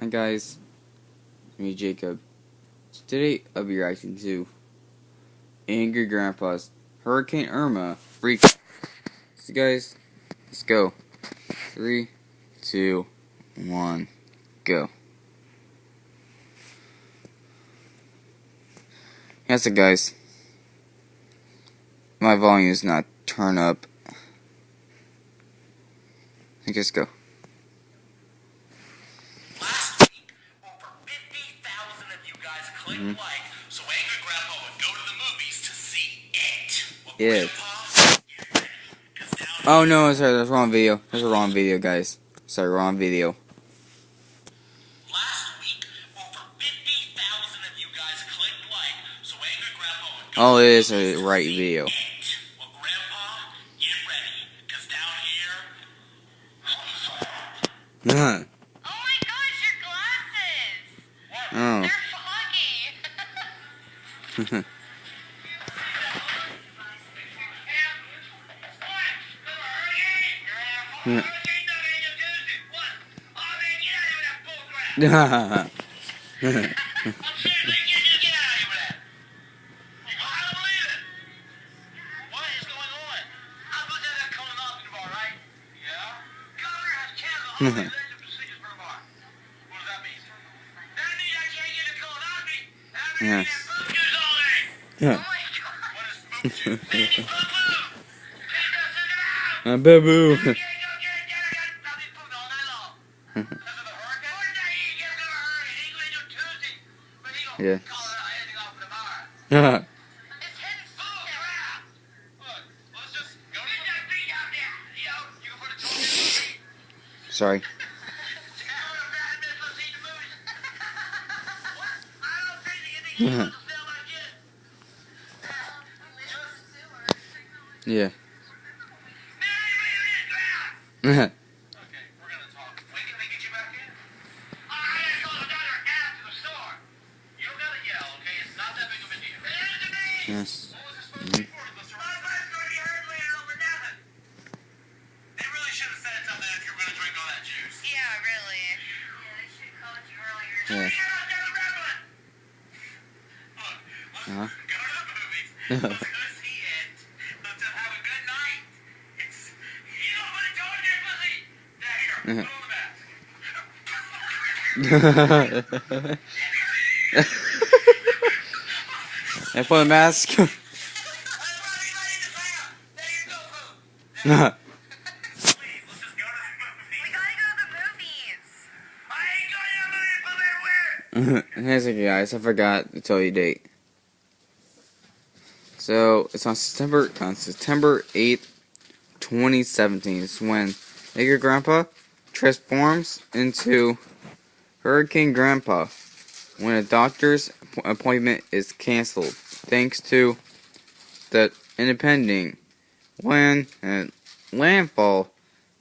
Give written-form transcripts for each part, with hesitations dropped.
Hi guys, it's me Jacob. So today I'll be reacting to Angry Grandpa's Hurricane Irma Freakout. So guys, let's go. 3, 2, 1, go. That's it guys. My volume is not turned up. I guess go. Last week, over 50,000 of you guys clicked like so Angry Grandpa would go to the movies to see it. Well, Yeah. Grandpa, get ready, 'cause down Oh no, sorry, that's the wrong video. That's the wrong video, guys. Sorry, wrong video. last week, over 50,000 of you guys clicked like so Angry Grandpa would go Oh, to it the is movies a to right see video. it. Well, Grandpa, get ready, 'cause down here. Huh. Oh my gosh, your glasses! Oh. They're foggy! Yeah. Yes. Yeah. Boo. Yeah. Sorry. Yeah. Okay, we're gonna talk. When can they get you back in? I gotta go after the store. You don't gotta yell, okay? It's not that big of a deal. Yes. What was it supposed to be for? The survivor's gonna get hurt later over nothing. They really should have said something if you were gonna drink all that juice. Yeah, really. Yeah, they should have called you earlier. Yeah. Look, let's go to the movies. Let's go see it. Let's have a good night. It's, you know what it's on there, pussy. Now here, put on the mask. I put a mask. There you go, boo. Please, let's just go to the movies. We gotta go to the movies. I ain't going to the movies, but everywhere. Here's it, guys. I forgot to tell you the date. So it's on September 8th, 2017. It's when Angry Grandpa transforms into Hurricane Grandpa when a doctor's appointment is canceled thanks to the impending landfall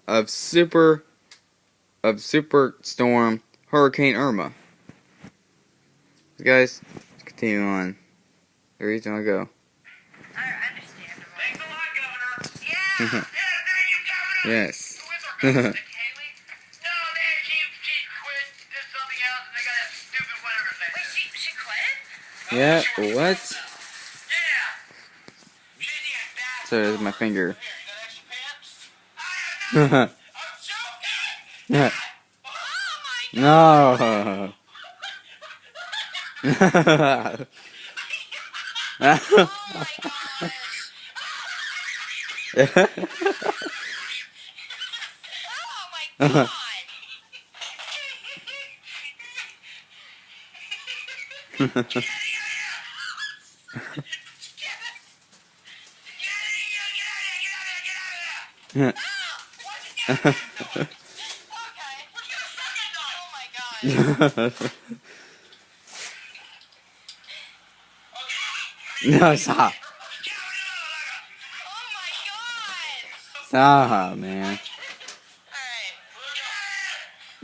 of superstorm Hurricane Irma. Guys, let's continue on. Every time I go. Understandable. Thanks a lot, Governor. Yeah! Yeah, thank you, Governor. Yes. Who is our governor? Nick Haley? No, man, she quit, did something else, and they got that stupid whatever thing. Wait, she quit? Yeah, She works what? for herself. Yeah. She's the ambassador. So there's my finger. Here, you got extra pants? I have none. I'm joking. Yeah. Oh my No. Oh my gosh! Oh my god! Yeah. Okay. Oh my god. No, stop. Oh my god! Stop, man.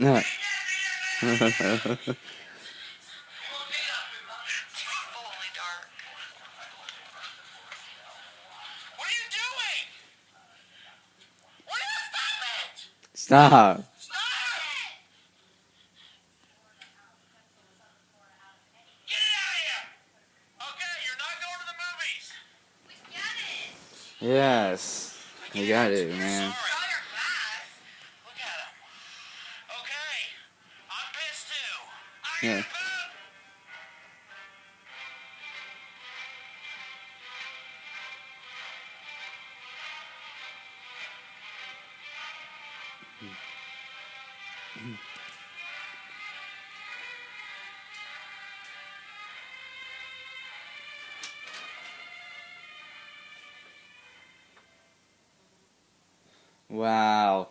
Alright. No. Fully dark. What are you doing? What is that? Stop. Stop! Yes. You got it, man. Look at him. Okay. I'm pissed too. I Yeah. gotta poop. Wow.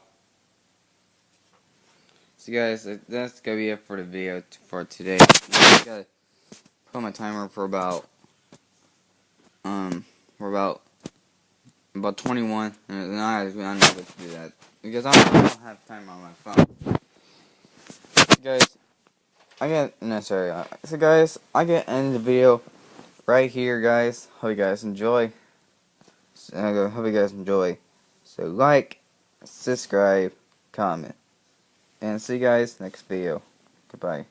So guys, that's gonna be it for the video for today. I gotta put my timer for about for about 21, and I'm not able to do that because I don't have time on my phone. Guys, so guys, I get end the video right here, guys. Hope you guys enjoy. Hope you guys enjoy. So like, subscribe, comment, and see you guys next video. Goodbye.